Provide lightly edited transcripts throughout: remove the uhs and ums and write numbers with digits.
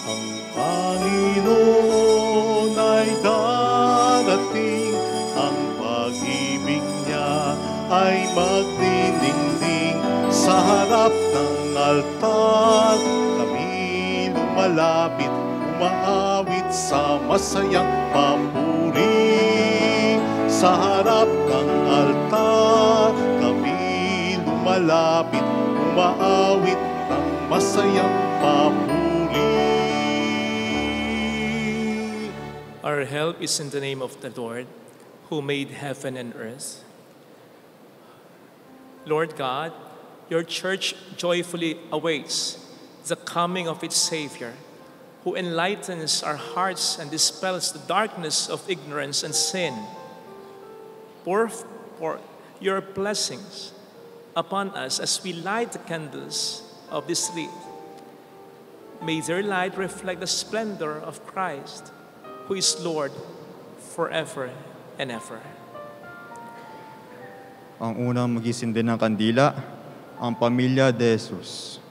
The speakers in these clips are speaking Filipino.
Ang Panginoon ay darating, ang pag-ibig niya ay magdidingding. Sa harap ng altar, kami lumalapit, umaawit sa masayang papuri. Sa harap ng altar, kami lumalapit, umaawit ng masayang papuri. Our help is in the name of the Lord, who made heaven and earth. Lord God, your church joyfully awaits the coming of its Savior, who enlightens our hearts and dispels the darkness of ignorance and sin. Pour forth your blessings upon us as we light the candles of this wreath. May their light reflect the splendor of Christ, who is Lord forever and ever. Ang unang magisindi ng kandila, ang pamilya de Jesus.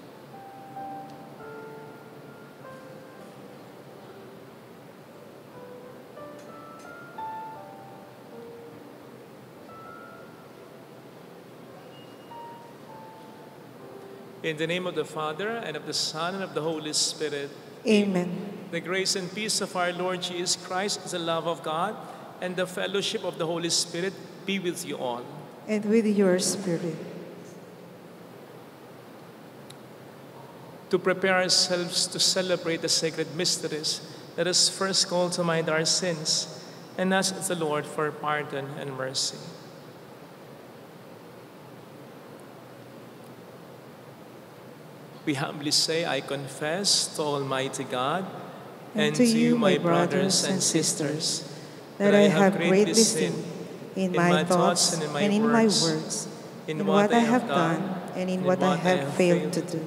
In the name of the Father, and of the Son, and of the Holy Spirit. Amen. The grace and peace of our Lord Jesus Christ, the love of God, and the fellowship of the Holy Spirit be with you all. And with your spirit. To prepare ourselves to celebrate the sacred mysteries, let us first call to mind our sins and ask the Lord for pardon and mercy. We humbly say, I confess to Almighty God And to you, my brothers and sisters, that I have greatly sinned in my thoughts and in my words, in what I have done and in what I have failed to do.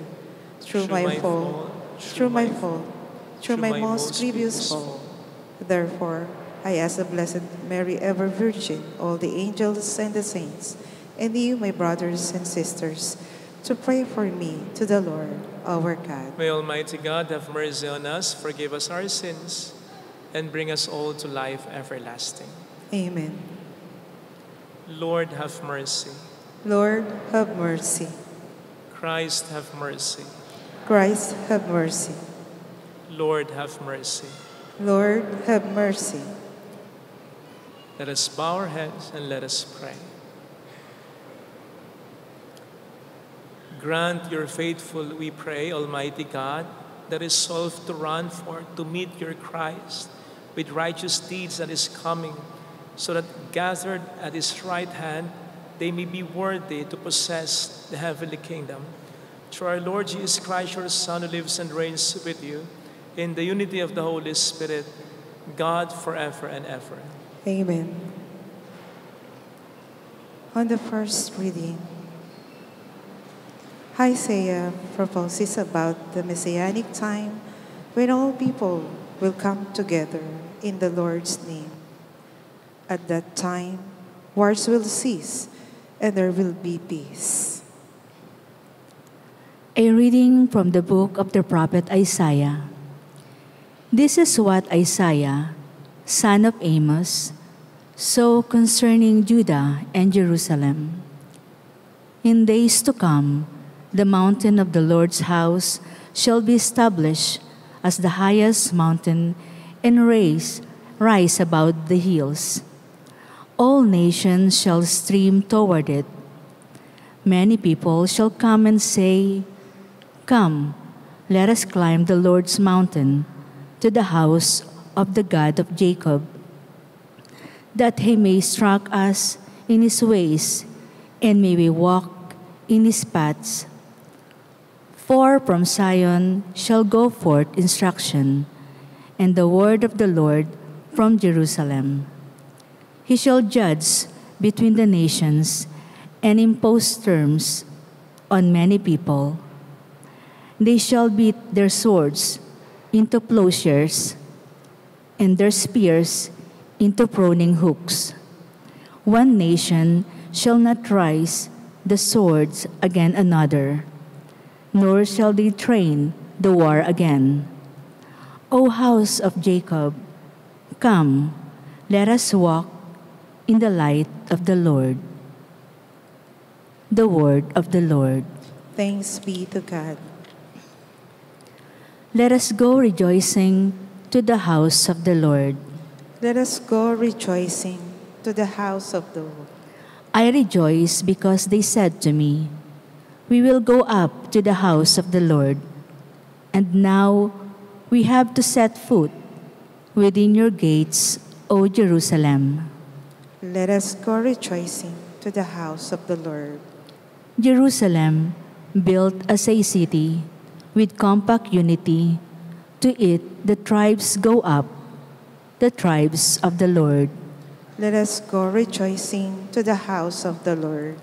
Through my fault, through my most grievous fault. Therefore, I ask the Blessed Mary, ever Virgin, all the angels and the saints, and you, my brothers and sisters, to pray for me to the Lord our God. May Almighty God have mercy on us, forgive us our sins, and bring us all to life everlasting. Amen. Lord, have mercy. Lord, have mercy. Christ, have mercy. Christ, have mercy. Lord, have mercy. Lord, have mercy. Let us bow our heads and let us pray. Grant your faithful, we pray, Almighty God, the resolve to run forth to meet your Christ with righteous deeds that is coming, so that gathered at his right hand, they may be worthy to possess the heavenly kingdom. Through our Lord Jesus Christ, your Son, who lives and reigns with you, in the unity of the Holy Spirit, God forever and ever. Amen. On the first reading, Isaiah proposes about the messianic time when all people will come together in the Lord's name. At that time, wars will cease and there will be peace. A reading from the book of the prophet Isaiah. This is what Isaiah, son of Amos, saw concerning Judah and Jerusalem. In days to come, the mountain of the Lord's house shall be established as the highest mountain and rise above the hills. All nations shall stream toward it. Many people shall come and say, Come, let us climb the Lord's mountain, to the house of the God of Jacob, that he may instruct us in his ways, and may we walk in his paths. For from Zion shall go forth instruction, and the word of the Lord from Jerusalem. He shall judge between the nations, and impose terms on many people. They shall beat their swords into plowshares, and their spears into pruning hooks. One nation shall not rise the swords against another, nor shall they train the war again. O house of Jacob, come, let us walk in the light of the Lord. The word of the Lord. Thanks be to God. Let us go rejoicing to the house of the Lord. Let us go rejoicing to the house of the Lord. I rejoice because they said to me, "We will go up to the house of the Lord." And now we have to set foot within your gates, O Jerusalem. Let us go rejoicing to the house of the Lord. Jerusalem, built as a city with compact unity, to it the tribes go up, the tribes of the Lord. Let us go rejoicing to the house of the Lord.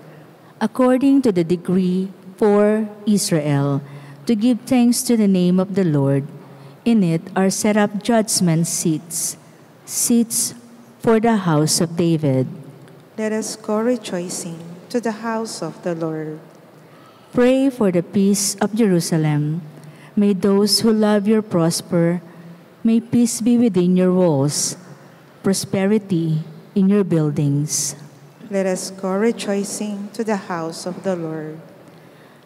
According to the decree for Israel, to give thanks to the name of the Lord, in it are set up judgment seats, seats for the house of David. Let us go rejoicing to the house of the Lord. Pray for the peace of Jerusalem. May those who love you prosper. May peace be within your walls, prosperity in your buildings. Let us go rejoicing to the house of the Lord.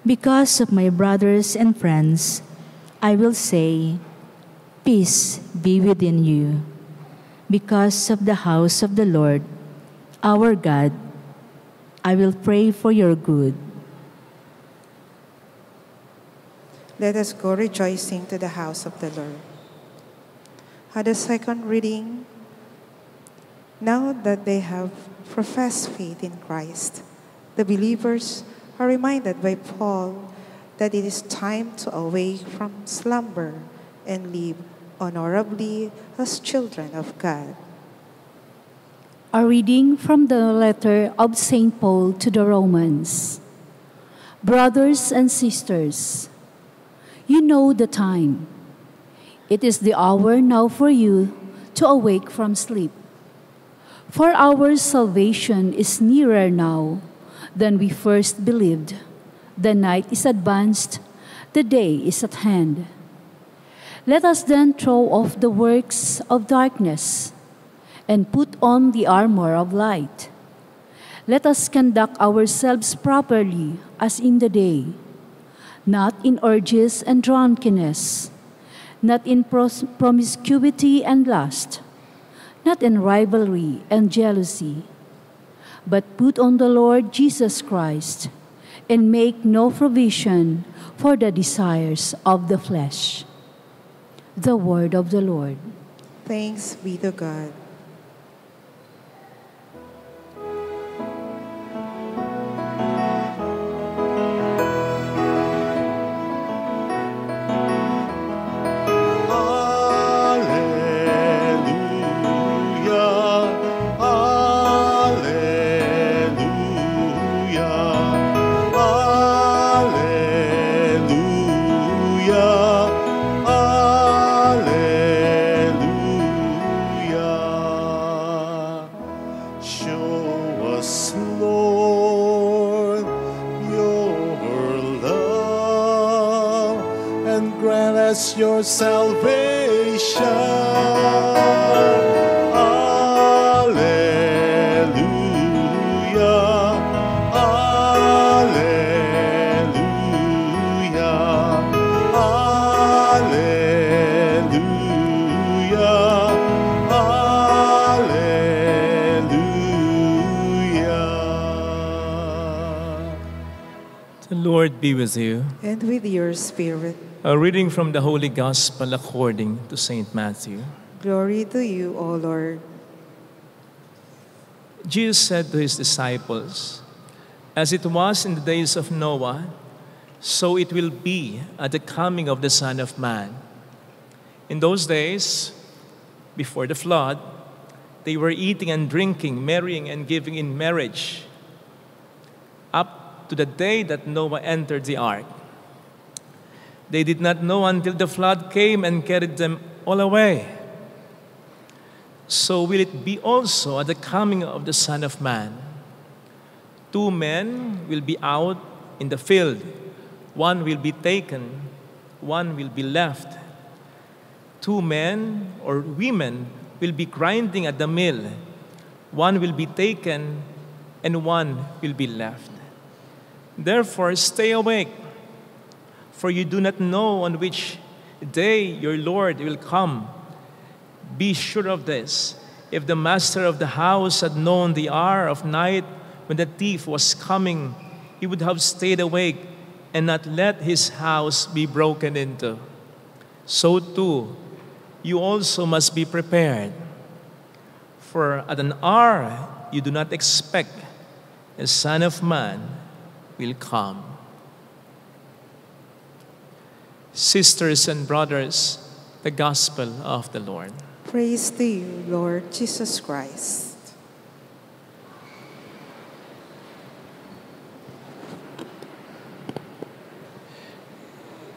Because of my brothers and friends, I will say, peace be within you. Because of the house of the Lord, our God, I will pray for your good. Let us go rejoicing to the house of the Lord. The second reading. Now that they have professed faith in Christ, the believers are reminded by Paul that it is time to awake from slumber and live honorably as children of God. A reading from the letter of St. Paul to the Romans. Brothers and sisters, you know the time. It is the hour now for you to awake from sleep. For our salvation is nearer now than we first believed. The night is advanced, the day is at hand. Let us then throw off the works of darkness and put on the armor of light. Let us conduct ourselves properly as in the day, not in orgies and drunkenness, not in promiscuity and lust, not in rivalry and jealousy, but put on the Lord Jesus Christ and make no provision for the desires of the flesh. The word of the Lord. Thanks be to God. Your salvation. Alleluia, alleluia, alleluia, alleluia. The Lord be with you. And with your spirit. A reading from the Holy Gospel according to St. Matthew. Glory to you, O Lord. Jesus said to his disciples, "As it was in the days of Noah, so it will be at the coming of the Son of Man. In those days, before the flood, they were eating and drinking, marrying and giving in marriage, up to the day that Noah entered the ark. They did not know until the flood came and carried them all away. So will it be also at the coming of the Son of Man. 2 men will be out in the field. One will be taken, one will be left. 2 men or women will be grinding at the mill. One will be taken and one will be left. Therefore, stay awake, for you do not know on which day your Lord will come. Be sure of this. If the master of the house had known the hour of night when the thief was coming, he would have stayed awake and not let his house be broken into. So too, you also must be prepared. For at an hour you do not expect, the Son of Man will come. Sisters and brothers, the Gospel of the Lord. Praise to you, Lord Jesus Christ.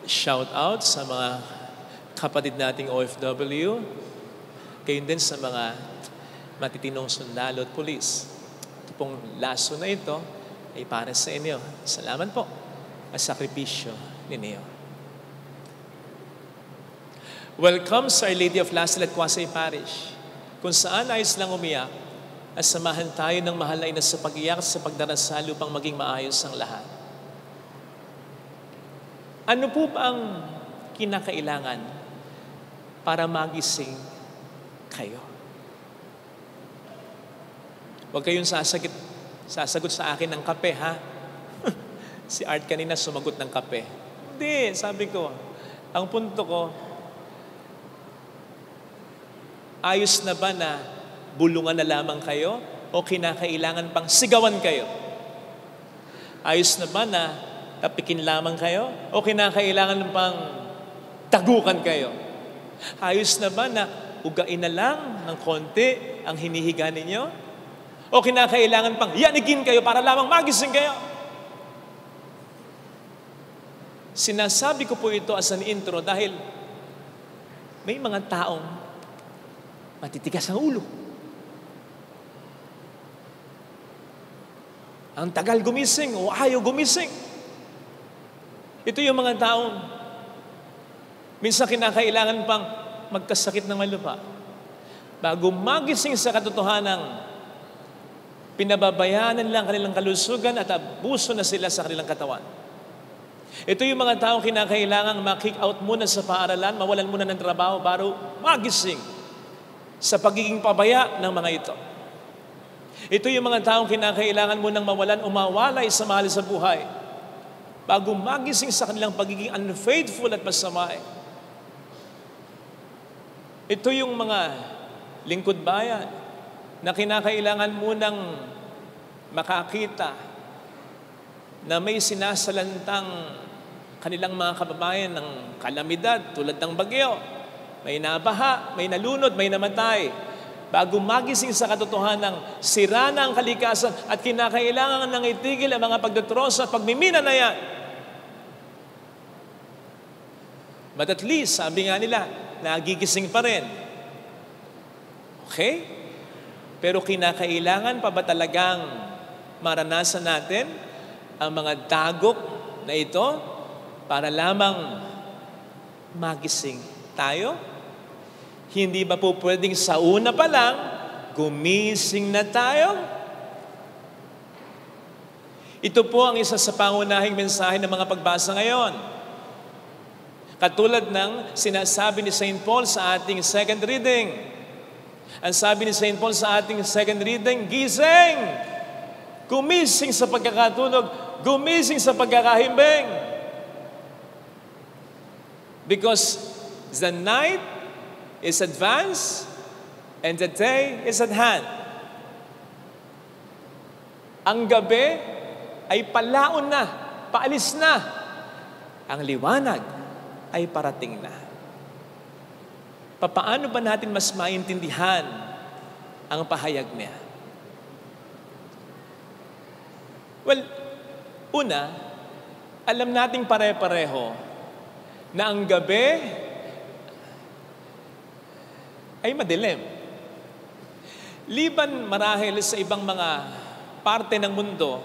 Shout out sa mga kapatid nating OFW, gayon din sa mga matitinong sundalo at pulis. Ito pong laso na ito ay para sa inyo. Salamat po at sakripisyo ninyo. Welcome sa Our Lady of Lasal at Quasay Parish, kung saan ayos lang umiyak at samahan tayo ng mahal na ina sa pag-iyak sa pagdarasal upang maging maayos ang lahat. Ano po ba ang kinakailangan para magising kayo? Huwag kayong sasagot sa akin ng kape, ha? Si Art kanina sumagot ng kape. Hindi, sabi ko, ang punto ko, ayos na ba na bulungan na lamang kayo o kinakailangan pang sigawan kayo? Ayos na ba na tapikin lamang kayo o kinakailangan pang tagukan kayo? Ayos na ba na ugain na lang ng konti ang hinihiga ninyo? O kinakailangan pang yanigin kayo para lamang magising kayo? Sinasabi ko po ito as an intro dahil may mga taong matitigas ang ulo. Ang tagal gumising o ayaw gumising. Ito yung mga taong minsan kinakailangan pang magkasakit ng malupa bago magising sa katotohanang pinababayaan lang kanilang kalusugan at abuso na sila sa kanilang katawan. Ito yung mga taong kinakailangan ma-kick out muna sa paaralan, mawalan muna ng trabaho bago magising sa pagiging pabaya ng mga ito. Ito yung mga taong kinakailangan mo nang mawalan o mawalay sa mahal sa buhay bago magising sa kanilang pagiging unfaithful at masamain. Ito yung mga lingkod bayan na kinakailangan mo nang makakita na may sinasalantang kanilang mga kababayan ng kalamidad tulad ng bagyo. May nabaha, may nalunod, may namatay. Bago magising sa katotohanan, sira na ang kalikasan at kinakailangan nang itigil ang mga pagdatrosa at pagmimina na yan. But at least, sabi nga nila, nagigising pa rin. Okay? Pero kinakailangan pa ba talagang maranasan natin ang mga dagok na ito para lamang magising tayo? Hindi ba po pwedeng sa una pa lang, gumising na tayo? Ito po ang isa sa pangunahing mensahe ng mga pagbasa ngayon. Katulad ng sinasabi ni St. Paul sa ating second reading. Ang sabi ni St. Paul sa ating second reading, gising! Gumising sa pagkakatulog, gumising sa pagkakahimbing. Because the night is advanced and the day is at hand. Ang gabi ay palaon na, paalis na. Ang liwanag ay parating na. Papaano ba natin mas maintindihan ang pahayag niya? Well, una, alam nating pare-pareho na ang gabi ay madilim. Liban marahil sa ibang mga parte ng mundo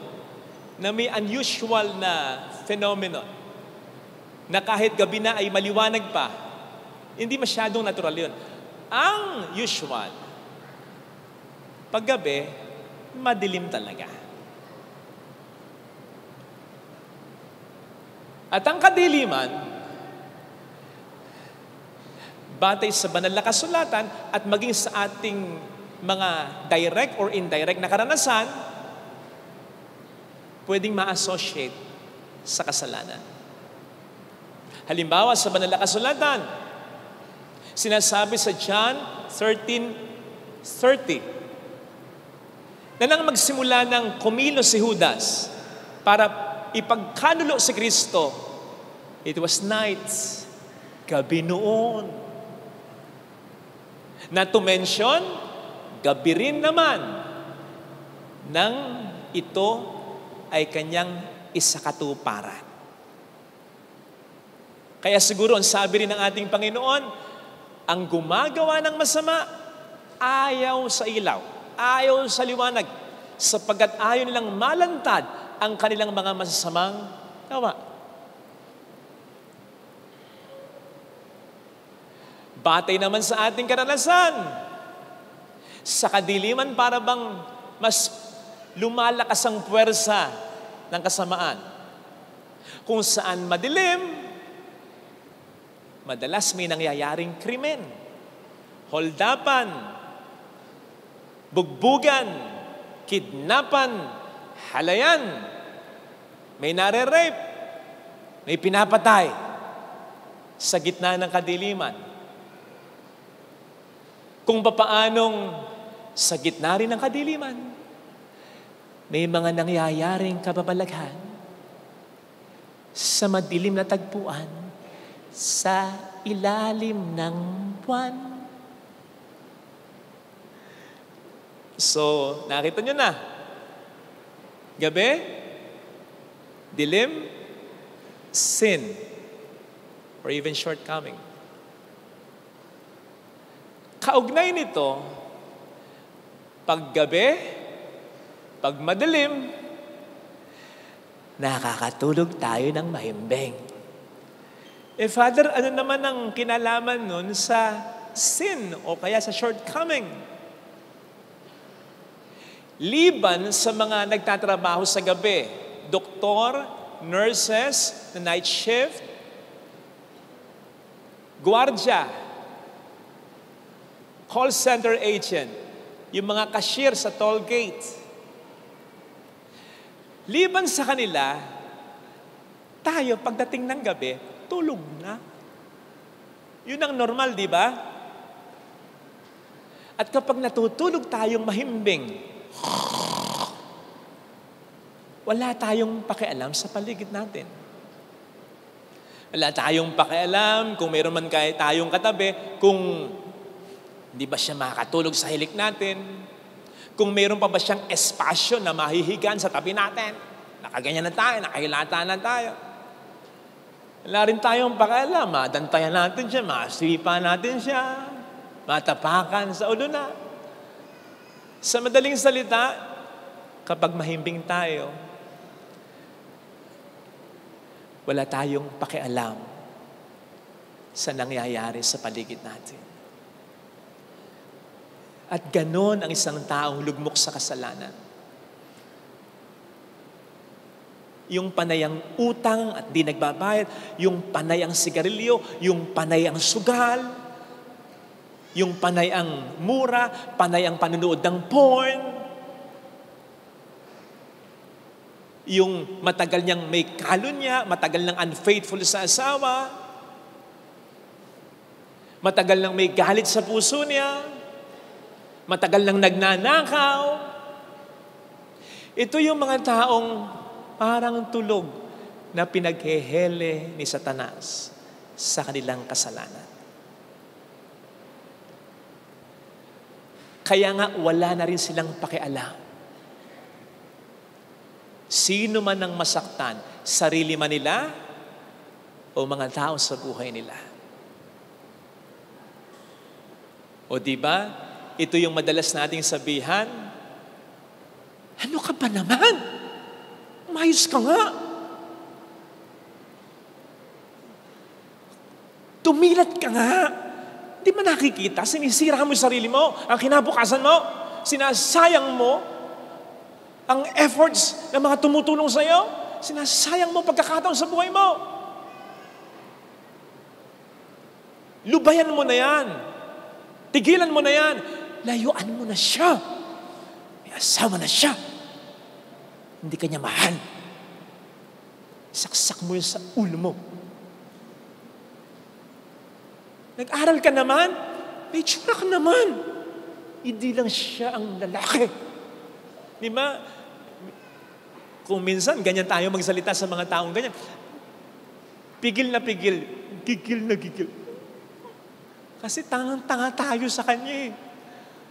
na may unusual na phenomenon na kahit gabi na ay maliwanag pa, Hindi masyadong natural yun. Ang usual, paggabi, madilim talaga. At ang kadiliman, batay sa banal na kasulatan at maging sa ating mga direct or indirect na karanasan, pwedeng ma-associate sa kasalanan. Halimbawa, sa banal na kasulatan, sinasabi sa John 13:30 na nang magsimula ng kumilos si Judas para ipagkanulo si Kristo, it was night, gabi noon. Not to mention, gabi rin naman nang ito ay kanyang isakatuparan. Kaya siguro ang sabi rin ng ating Panginoon, ang gumagawa ng masama, ayaw sa ilaw, ayaw sa liwanag, sapagkat ayaw nilang malantad ang kanilang mga masasamang gawa. Batay naman sa ating karanasan, sa kadiliman para bang mas lumalakas ang puwersa ng kasamaan. Kung saan madilim, madalas may nangyayaring krimen, holdapan, bugbugan, kidnapan, halayan, may nare-rape, may pinapatay sa gitna ng kadiliman. Kung papaanong sa gitna rin ng kadiliman, may mga nangyayaring kababalaghan sa madilim na tagpuan sa ilalim ng buwan. So, nakita nyo na. Gabi, dilim, sin, or even shortcoming. Kaugnay nito, paggabi, pag madilim, nakakatulog tayo ng mahimbing. Father, ano naman ang kinalaman nun sa sin o kaya sa shortcoming? Liban sa mga nagtatrabaho sa gabi, doktor, nurses, na night shift, gwardiya, call center agent, yung mga cashier sa toll gate. Liban sa kanila, tayo pagdating ng gabi, tulog na. Yun ang normal, di ba? At kapag natutulog tayong mahimbing, wala tayong pakialam sa paligid natin. Wala tayong pakialam kung mayroon man tayong katabi, kung hindi ba siya makakatulog sa hilik natin, kung mayroon pa ba siyang espasyo na mahihigan sa tabi natin. Nakaganyan na tayo, nakahilata na tayo. Wala rin tayong pakialam, madantayan natin siya, masipa natin siya, matapakan sa ulo na. Sa madaling salita, kapag mahimbing tayo, wala tayong pakialam sa nangyayari sa paligid natin. At ganon ang isang taong lugmok sa kasalanan. Yung panayang utang at di nagbabayad, yung panayang sigarilyo, yung panayang sugal, yung panayang mura, panayang panunood ng porn, yung matagal niyang may kalunya, matagal nang unfaithful sa asawa, matagal nang may galit sa puso niya, matagal nang nagnanakaw. Ito yung mga taong parang tulog na pinaghehele ni Satanas sa kanilang kasalanan. Kaya nga wala na rin silang pakialam. Sino man ang masaktan, sarili man nila o mga tao sa buhay nila. O diba, ito yung madalas nating sabihan, ano ka ba naman? Umayos ka nga. Tumilat ka nga. Di ba nakikita? Sinisira mo yung sarili mo, ang kinabukasan mo, sinasayang mo ang efforts ng mga tumutulong sa iyo, sinasayang mo pagkakataon sa buhay mo. Lubayan mo na yan. Tigilan mo na yan. Layuan mo na siya. May asawa na siya. Hindi ka niya mahal. Saksak mo yun sa ulo mo. Nag-aral ka naman, may tsura ka naman. Hindi lang siya ang lalaki. Di ba? Kung minsan, ganyan tayo magsalita sa mga taong ganyan. Pigil na pigil. Gigil na gigil. Kasi tangang-tanga tayo sa kanya eh.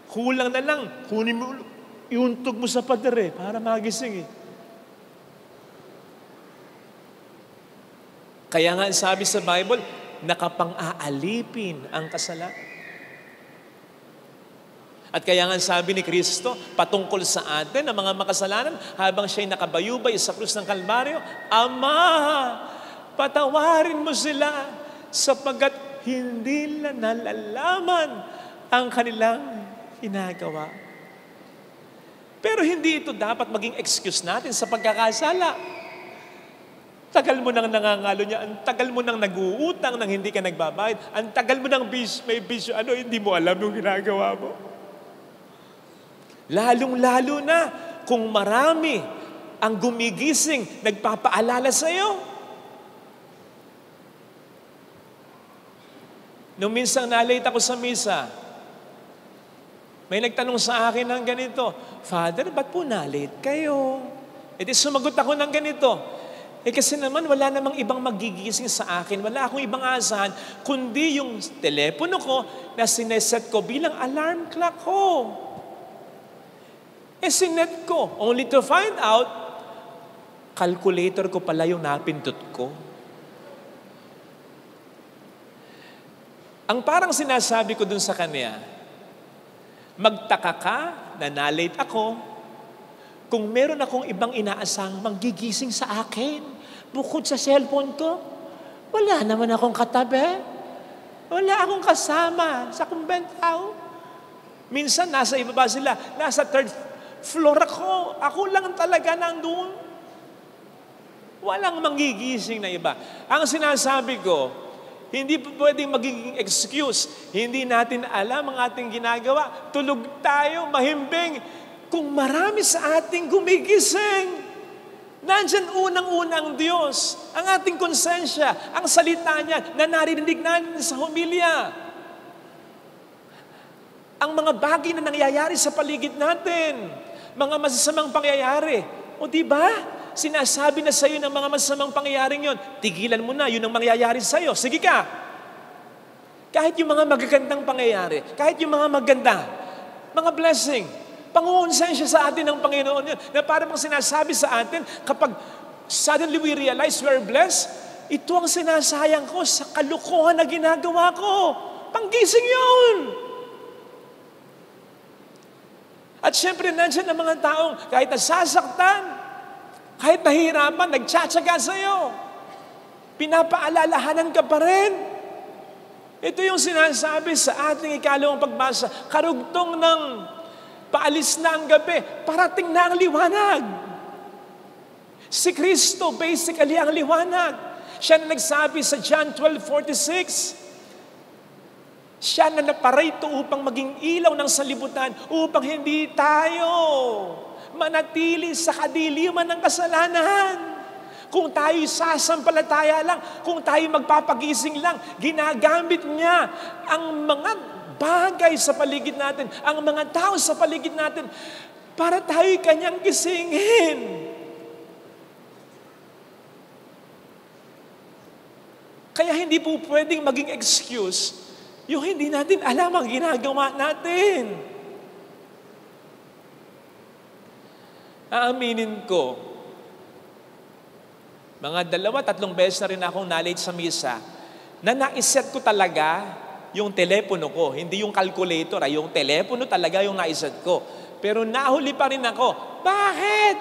Kulang na lang. Kunin mo, iuntog mo sa pader para magising eh. Kaya nga sabi sa Bible, nakapang-aalipin ang kasalanan. At kaya nga sabi ni Kristo, patungkol sa atin, ang mga makasalanan, habang siya'y nakabayubay sa krus ng Kalbaryo, Ama, patawarin mo sila sapagkat hindi nila nalalaman ang kanilang ginagawa. Pero hindi ito dapat maging excuse natin sa pagkakasala. Tagal mo nang nangangalo niya, ang tagal mo nang nag-uutang nang hindi ka nagbabayad, ang tagal mo nang may bisyo, hindi mo alam yung ginagawa mo. Lalong-lalo na kung marami ang gumigising, nagpapaalala sa iyo. Nung minsan na-late ako sa misa, may nagtanong sa akin ng ganito, Father, ba't po na-late kayo? E di sumagot ako ng ganito, kasi naman wala namang ibang magigising sa akin. Wala akong ibang asahan, kundi yung telepono ko na sineset ko bilang alarm clock ko. Sinet ko, only to find out, calculator ko pala yung napindot ko. Ang parang sinasabi ko dun sa kanya, magtaka ka na na-late ako kung meron akong ibang inaasahang manggigising sa akin. Bukod sa cellphone ko, wala naman akong katabi. Wala akong kasama sa kumbentaw. Minsan, nasa ibaba sila. Nasa third floor ako. Ako lang talaga nandun. Walang manggigising na iba. Ang sinasabi ko, hindi po pwedeng magiging excuse. Hindi natin alam ang ating ginagawa. Tulog tayo, mahimbing. Kung marami sa ating gumigising, nandyan unang-unang Diyos, ang ating konsensya, ang salita niya na narinig natin sa homilya. Ang mga bagay na nangyayari sa paligid natin, mga masasamang pangyayari. O di ba? Sinasabi na sa iyo ng mga masasamang pangyayaring yon, tigilan mo na, yun ang mangyayari sa iyo. Sige ka. Kahit yung mga magagandang pangyayari, kahit yung mga maganda, mga blessing, pangungonsensya sa atin ng Panginoon yun, na parang sinasabi sa atin, kapag suddenly we realize we are blessed, ito ang sinasayang ko sa kalukuhan na ginagawa ko. Panggising yun! At syempre, nandiyan ang mga taong kahit nasasaktan, kahit nahihirapan, nagtsatsaga sa iyo. Pinapaalalahanan ka pa rin. Ito yung sinasabi sa ating ikalawang pagbasa, karugtong ng paalis na ang gabi, parating na ang liwanag. Si Kristo, basically, ang liwanag. Siya na nagsabi sa John 12:46, siya na naparito upang maging ilaw ng salibutan, upang hindi tayo manatili sa kadiliman ng kasalanan. Kung tayo sasampalataya lang, kung tayo magpapagising lang, ginagamit niya ang mga bagay sa paligid natin, ang mga tao sa paligid natin, para tayo kanyang gisingin. Kaya hindi po pwedeng maging excuse yung hindi natin alam ang ginagawa natin. Aaminin ko, mga 2-3 beses na rin akong na-late sa misa, na naiset ko talaga yung telepono ko, hindi yung calculator, yung telepono talaga yung naiset ko. Pero nahuli pa rin ako. Bakit?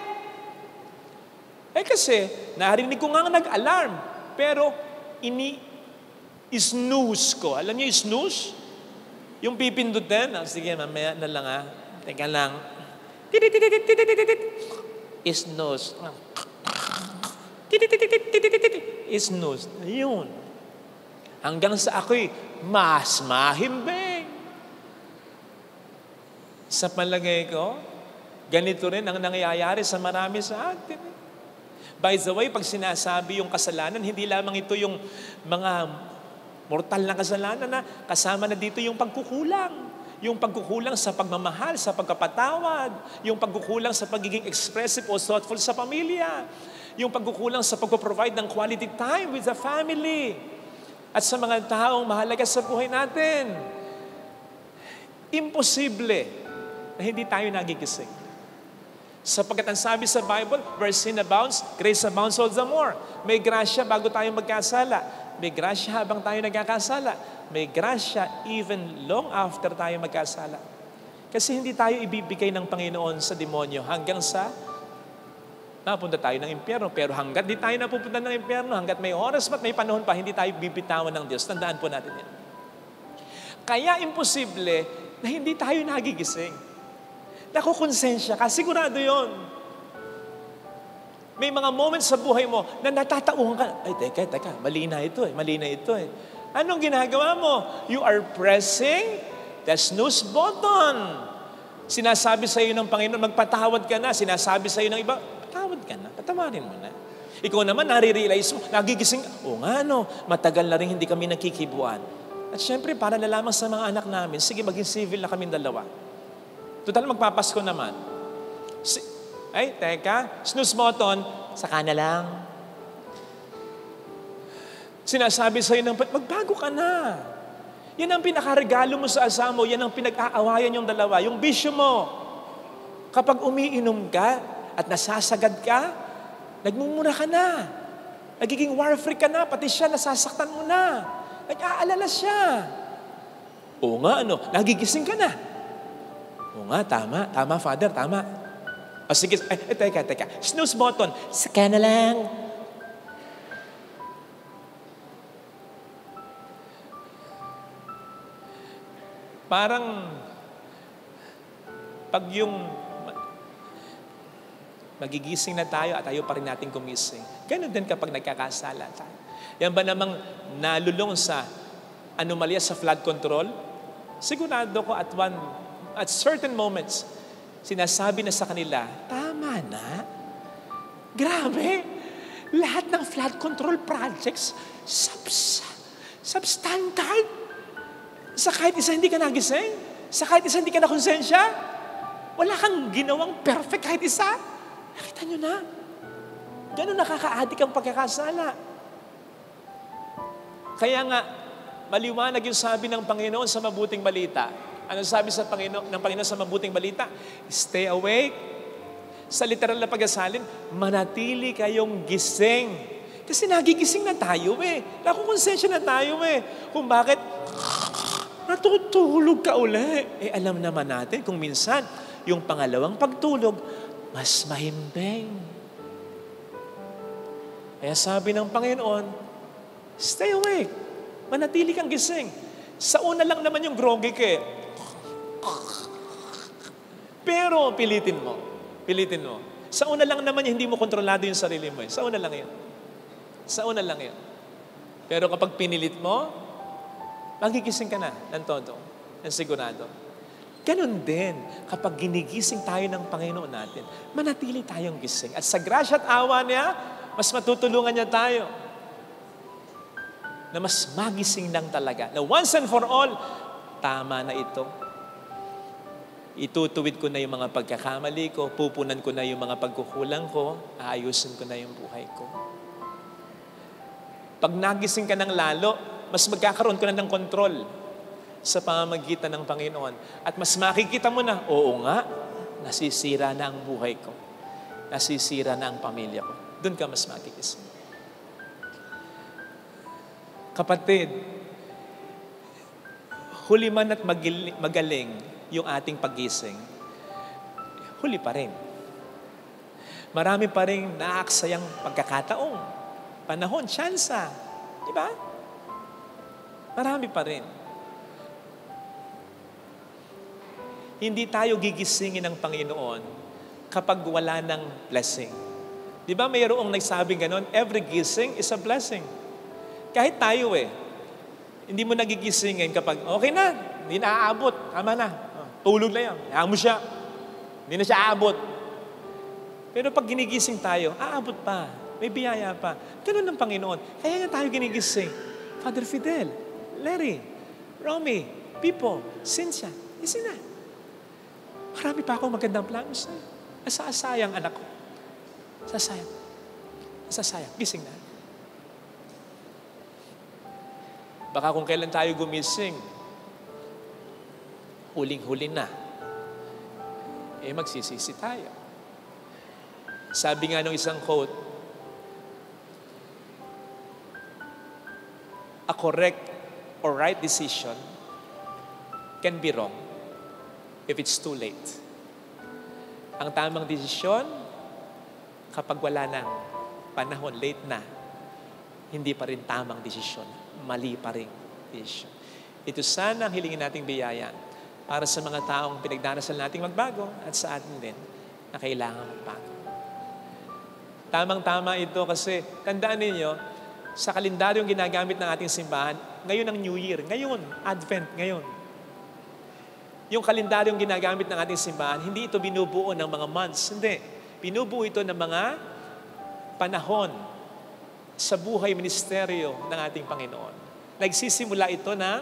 Kasi, narinig ko nga nag-alarm, pero ini-snooze ko. Alam niyo snooze? Yung pipindutin, sige, mamaya na lang Teka lang. Snooze. Snooze. Ayun. Hanggang sa ako'y mas mahimbing. Sa palagay ko, ganito rin ang nangyayari sa marami sa atin. By the way, pag sinasabi yung kasalanan, hindi lamang ito yung mga mortal na kasalanan na kasama na dito yung pagkukulang. Yung pagkukulang sa pagmamahal, sa pagkapatawad. Yung pagkukulang sa pagiging expressive o thoughtful sa pamilya. Yung pagkukulang sa pagpaprovide ng quality time with the family. At sa mga taong mahalaga sa buhay natin. Imposible na hindi tayo nagigising. Sapagkat ang sabi sa Bible, where sin abounds, grace abounds all the more. May grasya bago tayo magkasala. May grasya habang tayo nagkakasala. May grasya even long after tayo magkasala. Kasi hindi tayo ibibigay ng Panginoon sa demonyo hanggang sa napunta tayo ng impyerno. Pero hanggat di tayo napupunta ng impyerno, hanggat may oras at may panahon pa, hindi tayo bibitawan ng Diyos. Tandaan po natin yan. Kaya imposible na hindi tayo nagigising. Nakukonsensya ka, sigurado yon. May mga moments sa buhay mo na natatauhan ka. Ay, teka, mali na ito eh. Anong ginagawa mo? You are pressing the snooze button. Sinasabi sa iyo ng Panginoon, magpatawad ka na. Sinasabi sa iyo ng iba, patawad ka na, patawarin mo na. Ikaw naman, nare-realize mo, nagigising, matagal na rin hindi kami nakikibuan. At syempre, para na lamang sa mga anak namin, sige, maging civil na kaming dalawa. Total, magpapasko naman. Teka, snooze button, saka na lang. Sinasabi sa'yo ng magbago ka na. Yan ang pinakaregalo mo sa asawa mo, yan ang pinag-aawayan yung dalawa, yung bisyo mo. Kapag umiinom ka at nasasagad ka, nagmumura ka na. Nagiging war freak ka na, pati siya nasasaktan mo na. Nag-aalala siya. Oo nga, nagigising ka na. Oo nga, tama, Father, tama. O sige, teka. Snooze button. Saka na lang. Parang pag yung magigising na tayo at tayo pa rin natin gumising. Ganun din kapag nagkakasala tayo. Yan ba namang nalulong sa anomalya sa flood control? Sigurado ko at certain moments, sinasabi na sa kanila, tama na. Grabe. Lahat ng flood control projects, substandard. Sa kahit isa hindi ka nagising. Sa kahit isa hindi ka nakonsensya. Wala kang ginawang perfect kahit isa. Nakita nyo na. Gano'n nakaka-addict ang pagkakasala. Kaya nga, maliwanag yung sabi ng Panginoon sa mabuting balita. Ano sabi ng Panginoon sa mabuting balita? Stay awake. Sa literal na pag-asalin, manatili kayong gising. Kasi nagigising na tayo Nakukonsensya na tayo Kung bakit natutulog ka uli. Alam naman natin kung minsan, yung pangalawang pagtulog, mas mahimbing. Kaya sabi ng Panginoon, stay awake. Manatili kang gising. Sa una lang naman yung groggy ka Pero pilitin mo. Sa una lang naman hindi mo kontrolado yung sarili mo. Sa una lang yun. Pero kapag pinilit mo, magigising ka na ng todo, ng sigurado. Ganon din, kapag ginigising tayo ng Panginoon natin, manatili tayong gising. At sa grasya at awa niya, mas matutulungan niya tayo na mas magising lang talaga. Na once and for all, tama na ito. Itutuwid ko na yung mga pagkakamali ko, pupunan ko na yung mga pagkukulang ko, aayusin ko na yung buhay ko. Pag nagising ka ng lalo, mas magkakaroon ka na ng kontrol sa pamamagitan ng Panginoon. At mas makikita mo na, oo nga, nasisira na ang buhay ko. Nasisira na ang pamilya ko. Doon ka mas makikising. Kapatid, huli man at magaling yung ating pagising, huli pa rin. Marami pa rin naaksayang pagkakataong, panahon, tsansa. Diba? Marami pa rin. Hindi tayo gigisingin ng Panginoon kapag wala ng blessing. Di ba mayroong nagsabing ganon? Every gising is a blessing. Kahit tayo hindi mo nagigisingin kapag okay na, hindi na aabot, tama na, tulog na yan, hayaan mo siya, hindi na siya aabot. Pero pag ginigising tayo, aabot pa, may biyaya pa. Ganun ng Panginoon. Kaya nga tayo ginigising. Father Fidel, Larry, Romy, Pipo, Cynthia, isin na. Marami pa akong magandang plano sa'yo. Nasasayang anak ko. Nasasayang. Nasasayang. Gising na. Baka kung kailan tayo gumising, huling-huli na. Magsisisi tayo. Sabi nga nung isang quote, a correct or right decision can be wrong if it's too late. Ang tamang desisyon, kapag wala ng panahon, late na, hindi pa rin tamang desisyon. Mali pa rin desisyon. Ito sana ang hilingin nating biyaya para sa mga taong pinagdarasal nating magbago at sa atin din na kailangan magbago. Tamang-tama ito kasi tandaan ninyo, sa kalendaryong ginagamit ng ating simbahan, ngayon ang New Year, ngayon, Advent, ngayon. Yung kalendaryong ginagamit ng ating simbahan, hindi ito binubuo ng mga months, hindi. Binubuo ito ng mga panahon sa buhay ministeryo ng ating Panginoon. Nagsisimula ito ng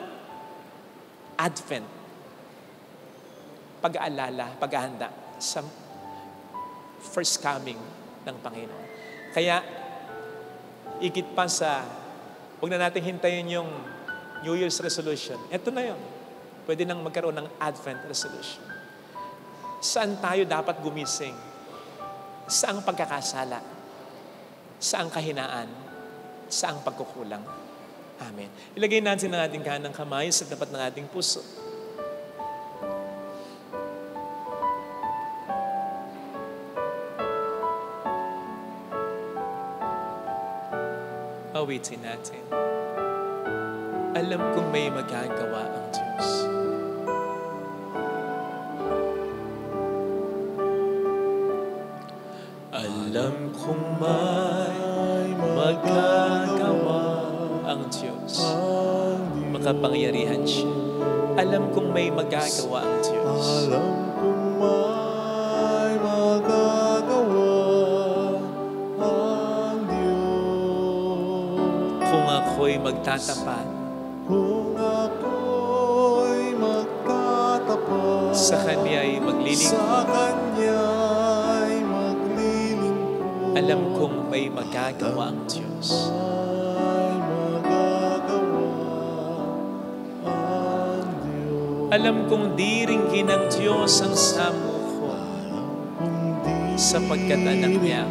Advent. Pag-aalala, paghahanda sa first coming ng Panginoon. Kaya, ikit pa sa, huwag na natin hintayin yung New Year's resolution. Ito na yun. Pwede nang magkaroon ng Advent resolution. Saan tayo dapat gumising? Saang pagkakasala? Saang kahinaan? Saang pagkukulang? Amen. Ilagay natin ang ating kanang kamay sa tapat ng ating puso. Awitin natin. Alam kong may magagawa ang Diyos. Alam kong may magagawa ang Diyos. Makapangyarihan siya. Alam kong may magagawa ang Diyos. Alam kong may magagawa ang Diyos. Kung ako'y magtatapat Kung ako'y magtatapat sa Kanya'y maglilingkod, sa Kanya'y maglilingkod, alam kong may magagawa ang Diyos. may magagawa ang Diyos. Alam kong diringgin ng Diyos ang samuko sapagkat anak niya.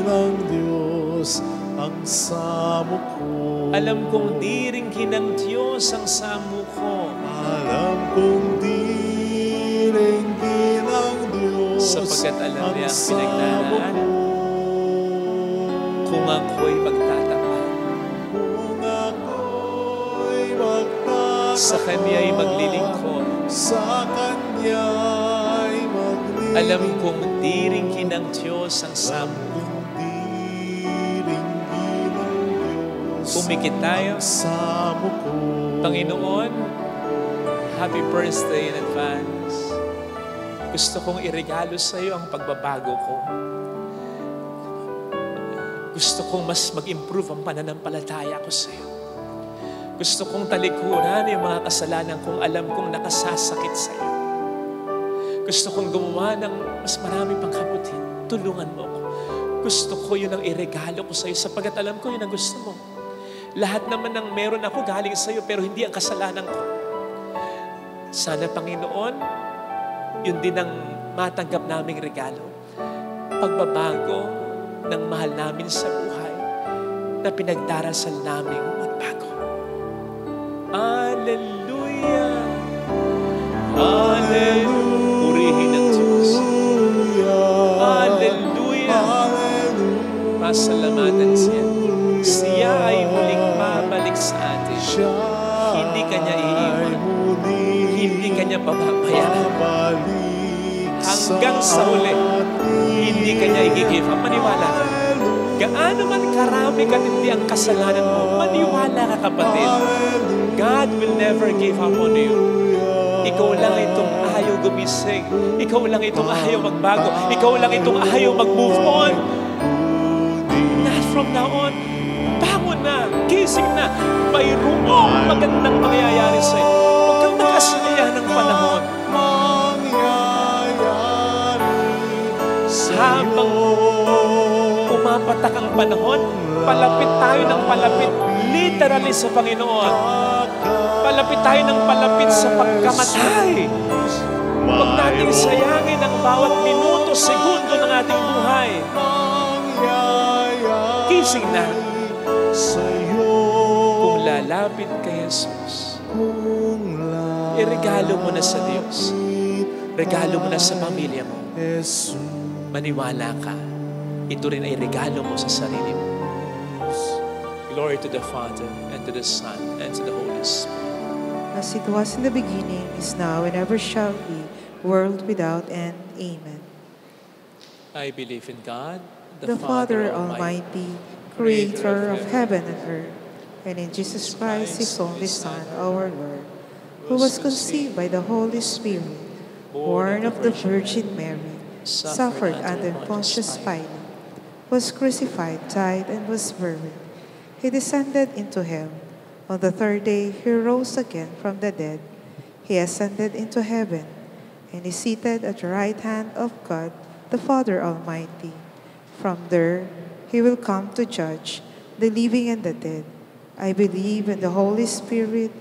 Ng Diyos ang samo ko. Alam kong diringgin ng Diyos ang samuko Alam kong diringgin ng Diyos sapagkat alam niya ang samo pinagdaraanan. ko. Kung ako'y magtatapat Kung ako'y magtatapat sa Kanya'y maglilingkod, sa Kanya'y maglilingkod, alam kong diringgin ng Diyos ang samuko. Umikit tayo. Samo ko. Panginoon, happy birthday in advance. Gusto kong iregalo sa iyo ang pagbabago ko. Gusto kong mas mag-improve ang pananampalataya ko sa iyo. Gusto kong talikuran yung mga kasalanan kong alam kong nakasasakit sa iyo. Gusto kong gumawa ng mas marami pang kabutin. Tulungan mo ako. Gusto ko yun ang iregalo ko sa iyo sapagkat alam ko yun ang gusto mo. Lahat naman ng meron ako galing sa iyo pero hindi ang kasalanan ko. Sana Panginoon, yun din ang matanggap naming regalo. Pagbabago ng mahal namin sa buhay na pinagdarasal namin magbago. Hallelujah! Hallelujah! Purihin ang Diyos. Hallelujah! Pasalamatan siya. Siya ay muling babalik sa atin. Hindi Kanya iiwan. Hindi Kanya Niya pababayaan. Babalik Hanggang sa huli, hindi ka niya i-give up. Maniwala ka. Gaano man karami katindi ang kasalanan mo, maniwala ka, kapatid. God will never give up on you. Ikaw lang itong ayaw gumising. Ikaw lang itong ayaw magbago. Ikaw lang itong ayaw mag-move on. Not from now on. Bangon na. Gising na. Mayroong magandang mangyayari sa'yo. Huwag kang nakasaya ng panahon. Habang pumapatak ang panahon, palapit tayo ng palapit, literally sa Panginoon. Palapit tayo ng palapit sa pagkamatay. Huwag natin sayangin ang bawat minuto, segundo ng ating buhay. Gising na. Kung lalapit kay Jesus, iregalo mo na sa Diyos. Regalo mo na sa pamilya mo. Maniwala ka. Ito rin ay regalo mo sa sarili mo. Glory to the Father, and to the Son, and to the Holy Spirit. As it was in the beginning, is now, and ever shall be, world without end. Amen. I believe in God, The Father Almighty, creator of heaven and earth, and in Jesus Christ, his only Son, our Lord, who was conceived by the Holy Spirit, born of the Virgin Mary, suffered under Pontius Pilate, was crucified, died, and was buried. He descended into hell. On the third day, he rose again from the dead. He ascended into heaven, and is seated at the right hand of God, the Father Almighty. From there, he will come to judge the living and the dead. I believe in the Holy Spirit,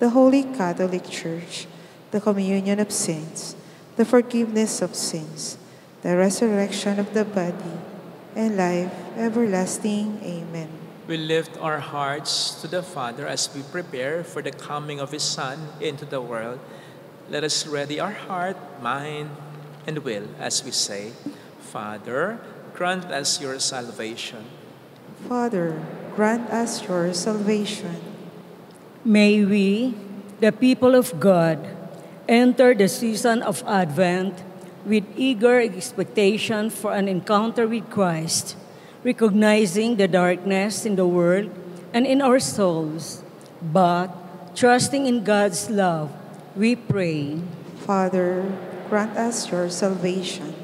the Holy Catholic Church, the communion of saints, the forgiveness of sins, the resurrection of the body, and life everlasting. Amen. We lift our hearts to the Father as we prepare for the coming of His Son into the world. Let us ready our heart, mind, and will as we say, Father, grant us your salvation. Father, grant us your salvation. May we, the people of God, enter the season of Advent with eager expectation for an encounter with Christ, recognizing the darkness in the world and in our souls, but trusting in God's love, we pray. Father, grant us your salvation.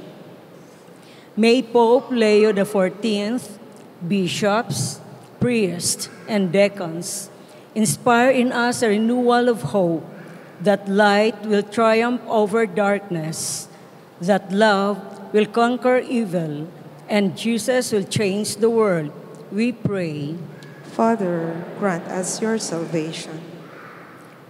May Pope Leo XIV, bishops, priests, and deacons inspire in us a renewal of hope that light will triumph over darkness, that love will conquer evil, and Jesus will change the world. We pray. Father, grant us your salvation.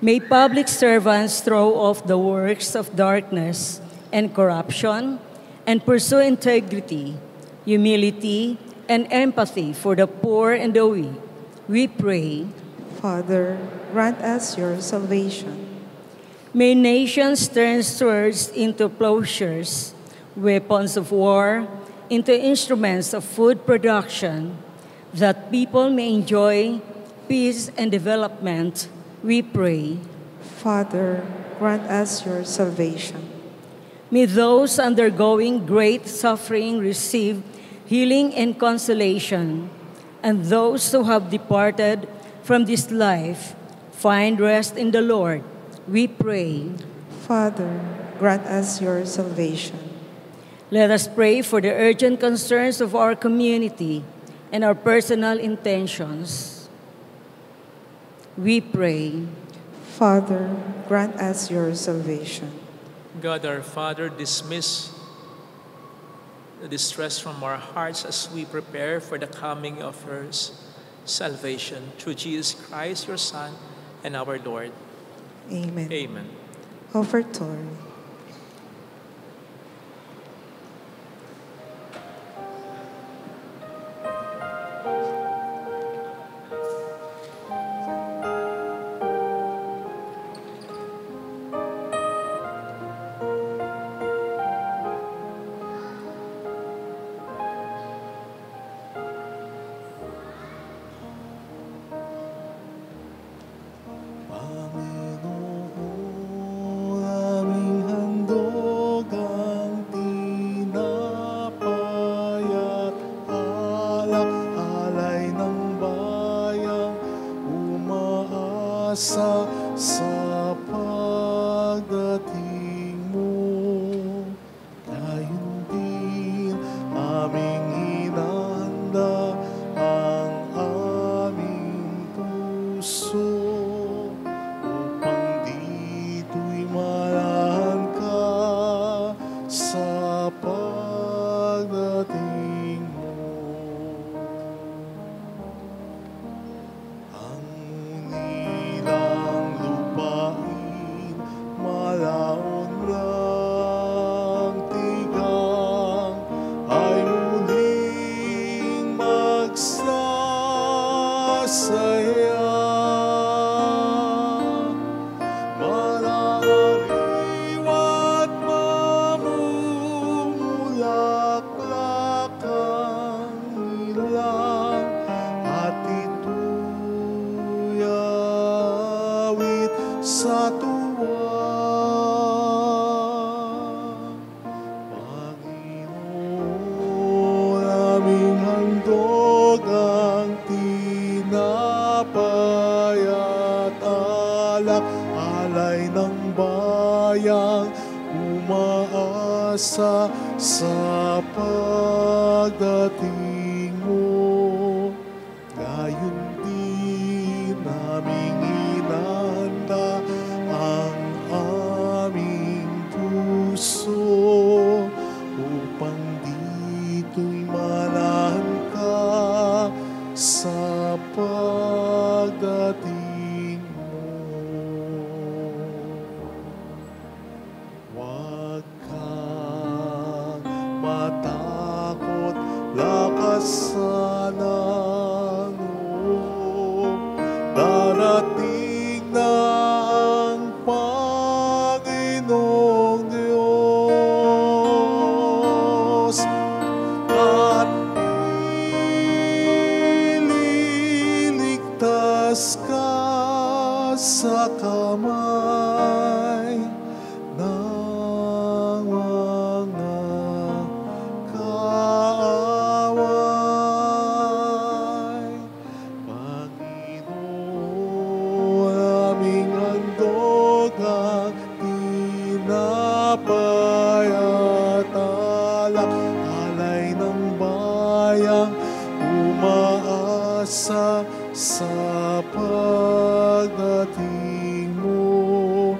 May public servants throw off the works of darkness and corruption and pursue integrity, humility, and empathy for the poor and the weak. We pray. Father, grant us your salvation. May nations turn swords into plowshares, weapons of war into instruments of food production, that people may enjoy peace and development. We pray. Father, grant us your salvation. May those undergoing great suffering receive healing and consolation, and those who have departed from this life find rest in the Lord. We pray. Father, grant us your salvation. Let us pray for the urgent concerns of our community and our personal intentions. We pray. Father, grant us your salvation. God our Father, dismiss the distress from our hearts as we prepare for the coming of your salvation through Jesus Christ, your Son, and our Lord. Amen. Amen. Offertory. Panginoon bayang umaasa sa pagdating mo. Gayon din naming inanda ang aming puso upang dito'y manahan ka sa pagdating mo. Huwag kang matakot, lakasan ang loob. Darating na ang Panginoong Diyos at ililigtas ka sa kamay ng mga kaaway. Panginoon, aming handog ang tinapay at alak, alay ng bayang umaasa sa pagdating mo.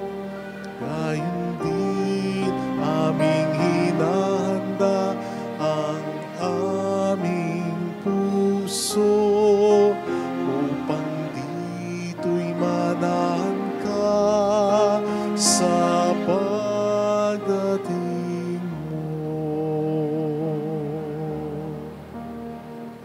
Gayon din aming hinahanda ang aming puso upang dito'y manahan ka sa pagdating mo.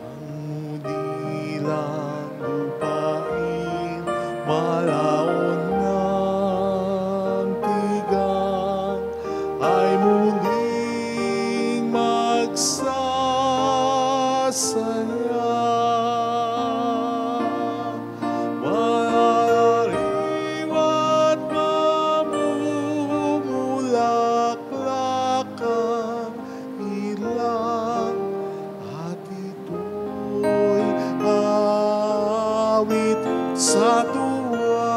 Ang ulilang lupain, malaon ng tigang, ay muling magsasaya. Malariwat mamumulaklak ang ilang, at ito'y awit sa tuwa.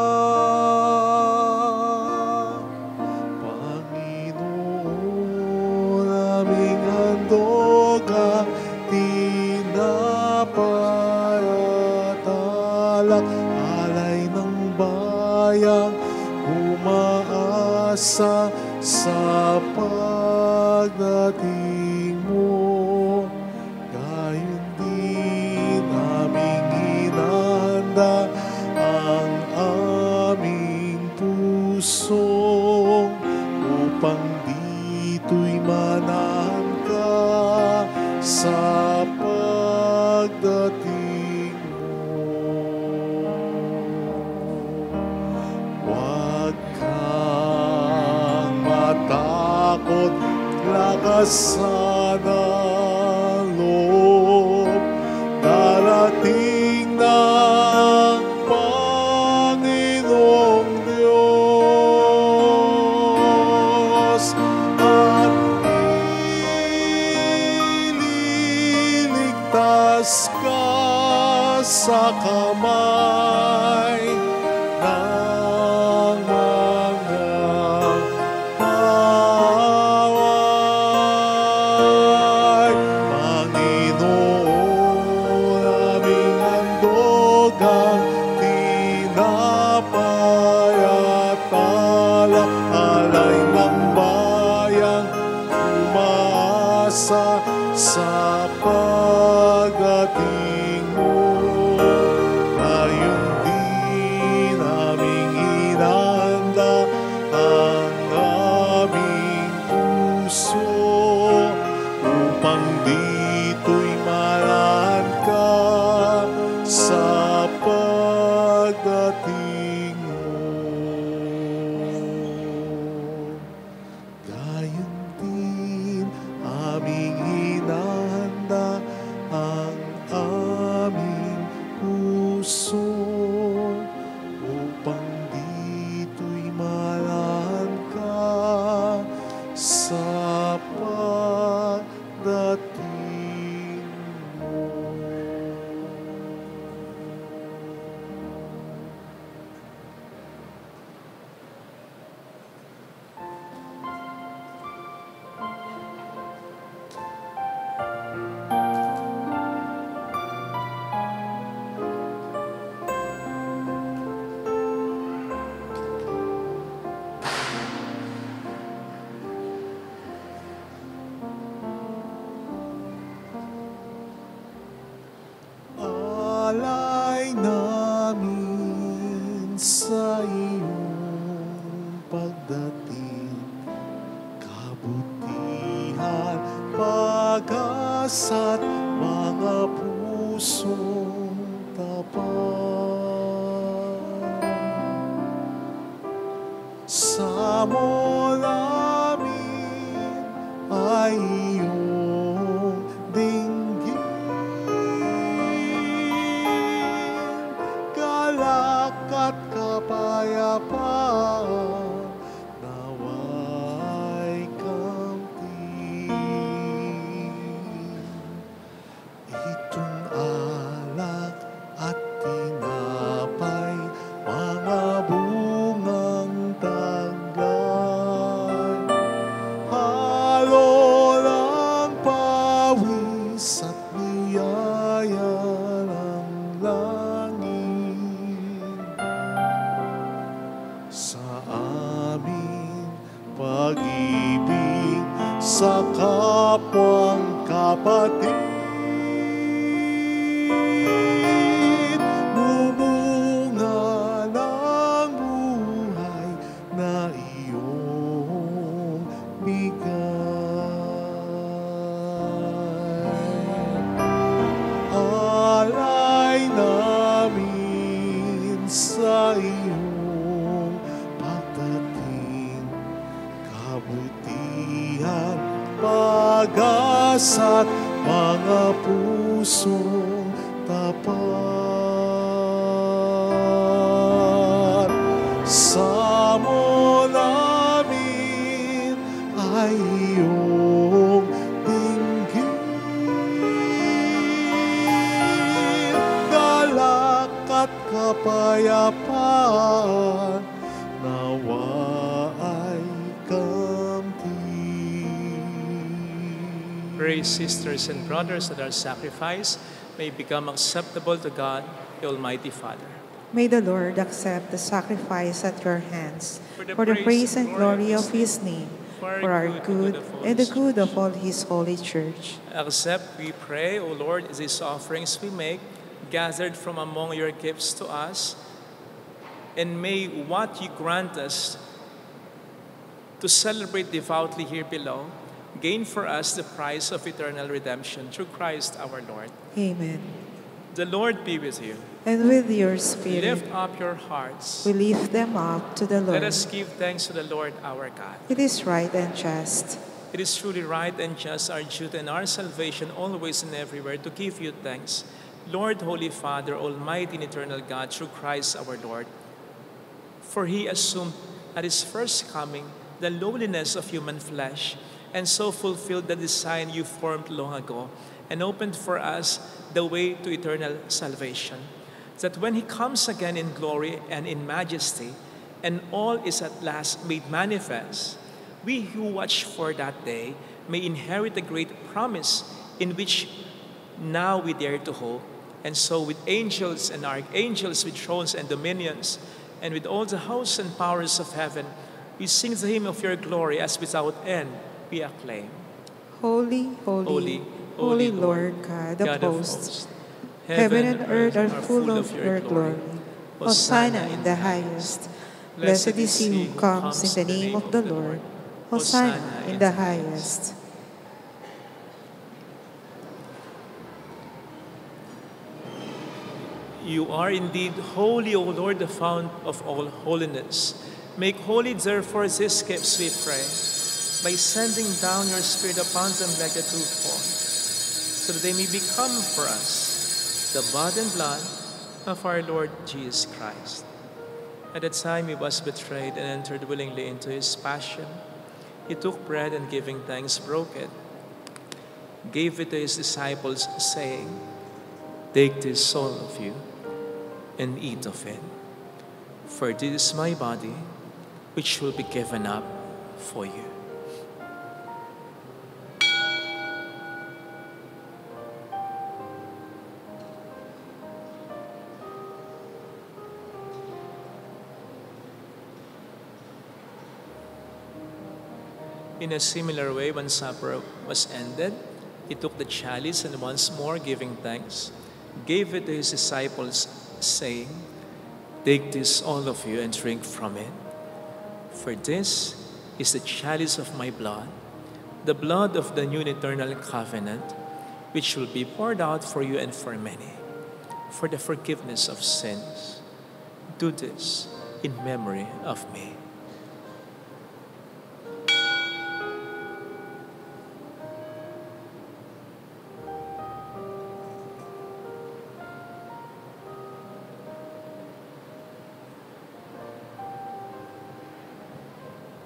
Panginoon, aming handog ang tinapay at alak, alay ng bayang umaasa sa pagdating mo. Gayon din aming hinahanda ang aming puso upang dito'y manahan ka sa pagdating mo. Huwag kang matakot, lakasan ang loob. Darating na ang Panginoong Diyos at ililigtas ka sa kamay ng mga kaaway. Panginoon, aming handog ang tinapay at alak, alay ng bayang umaasa sa pagdating mo. Gayon din aming hinahanda ang aming puso upang dito'y manahan ka sa pagdating mo. Gayon din aming hinahanda ang pagdating, kabutihan, pag-asa't mga pusong tapat. Sa mo namin ay iyong dinggin, galak at kapayapaan, nawa'y kamtin. Itong alak at tinapay, mga bungang taglay, halo ng pawis at biyaya ng langit. Sa amin pag-ibig sa kapwang kapatid, bumunga ng buhay na iyong bigay. Alay namin sa iyong pagdating, kabutihan, pag-asa't mga pusong tapat. Sa mo namin ay iyong dinggin, galak at kapayapaan, nawa ay kamtin. Pray, sisters and brothers, that our sacrifice may become acceptable to God, the Almighty Father. May the Lord accept the sacrifice at your hands for the praise and glory of His name, for our good and the good of all His holy church. Accept, we pray, O Lord, these offerings we make, gathered from among your gifts to us, and may what you grant us to celebrate devoutly here below gain for us the prize of eternal redemption through Christ our Lord. Amen. The Lord be with you. And with your spirit, Lift up your hearts. we lift them up to the Lord. Let us give thanks to the Lord our God. It is right and just. It is truly right and just, our duty and our salvation, always and everywhere, to give you thanks. Lord, Holy Father, Almighty and eternal God, through Christ our Lord. For He assumed at His first coming the lowliness of human flesh, and so fulfilled the design you formed long ago, and opened for us the way to eternal salvation. That when He comes again in glory and in majesty, and all is at last made manifest, we who watch for that day may inherit the great promise in which now we dare to hope. And so with angels and archangels, with thrones and dominions, and with all the hosts and powers of heaven, we sing the hymn of your glory as without end we acclaim. Holy, holy, holy Lord God of hosts. Heaven and earth are full of your glory. Hosanna in the highest. Blessed is he who comes in the name of the Lord. Hosanna in the highest. You are indeed holy, O Lord, the fount of all holiness. Make holy, therefore, these gifts, we pray, by sending down your Spirit upon them like the dewfall, so that they may become for us the body and blood of our Lord Jesus Christ. At the time He was betrayed and entered willingly into His passion, He took bread and giving thanks, broke it, gave it to His disciples, saying, "Take this, all of you, and eat of it. For this is my body, which will be given up for you." In a similar way, when supper was ended, He took the chalice and once more giving thanks, gave it to His disciples, saying, "Take this, all of you, and drink from it. For this is the chalice of my blood, the blood of the new and eternal covenant, which will be poured out for you and for many, for the forgiveness of sins. Do this in memory of me.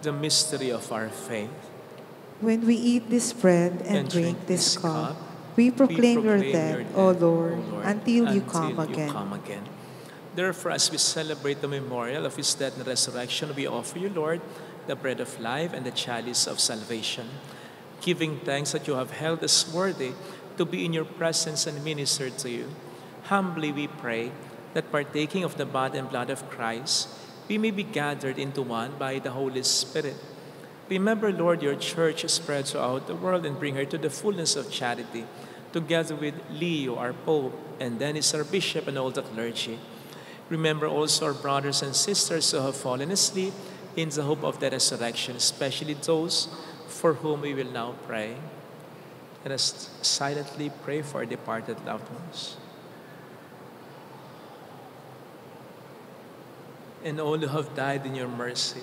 The mystery of our faith. When we eat this bread and drink this cup, we proclaim your death, O Lord, until you come again. Therefore, as we celebrate the memorial of his death and resurrection, we offer you, Lord, the bread of life and the chalice of salvation, giving thanks that you have held us worthy to be in your presence and minister to you. Humbly we pray that partaking of the body and blood of Christ, we may be gathered into one by the Holy Spirit. Remember, Lord, your church spread throughout the world and bring her to the fullness of charity, together with Leo, our Pope, and Dennis, our Bishop, and all the clergy. Remember also our brothers and sisters who have fallen asleep in the hope of the resurrection, especially those for whom we will now pray. Let us silently pray for our departed loved ones. And all who have died in your mercy,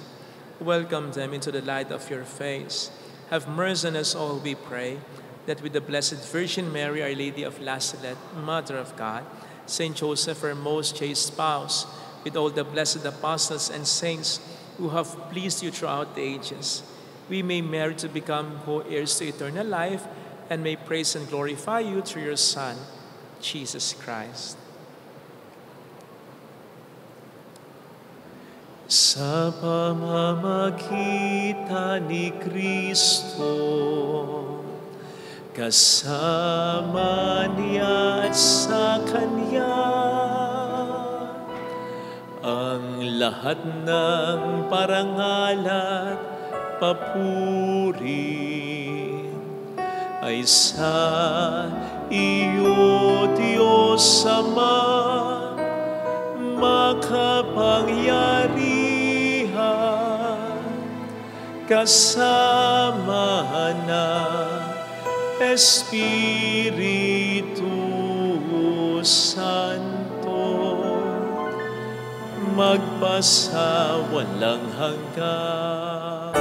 welcome them into the light of your face. Have mercy on us all, we pray, that with the Blessed Virgin Mary, Our Lady of Lazaret, Mother of God, Saint Joseph, her most chaste spouse, with all the blessed apostles and saints who have pleased you throughout the ages, we may merit to become co-heirs to eternal life and may praise and glorify you through your Son, Jesus Christ. Sa pamamagitan ni Kristo, kasama niya at sa Kanya, ang lahat ng parangal at papuri ay sa iyo, Diyos Ama, makapangyarihan, kasama ng Espiritu Santo, magpasa walang hanggan.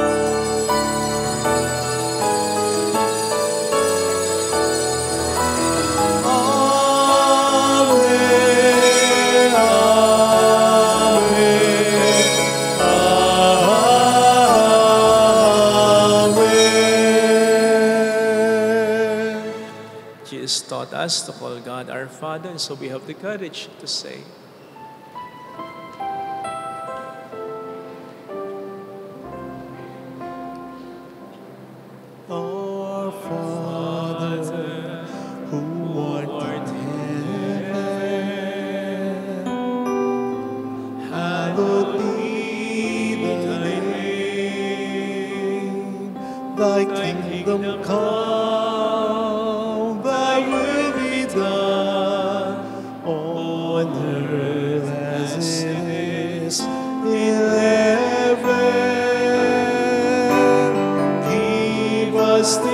Taught us to call God our Father, and so we have the courage to say, Our Father, who art in heaven, hallowed be thy name. Thy kingdom come.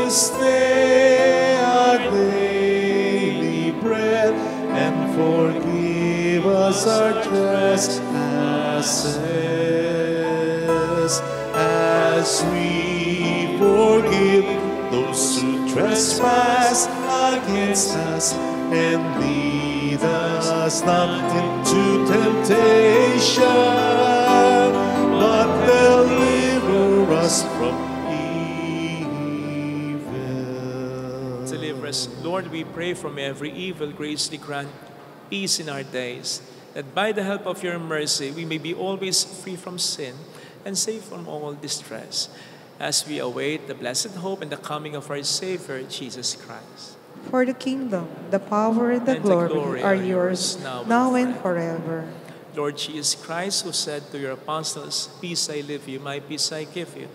This day our daily bread, and forgive us our trespasses, as we forgive those who trespass against us, and lead us not into temptation, but deliver us from Lord, we pray from every evil, graciously grant peace in our days, that by the help of your mercy we may be always free from sin and safe from all distress, as we await the blessed hope and the coming of our Savior, Jesus Christ. For the kingdom, the power, and the glory are yours, now and forever. Lord Jesus Christ, who said to your apostles, "Peace I leave you, my peace I give you,"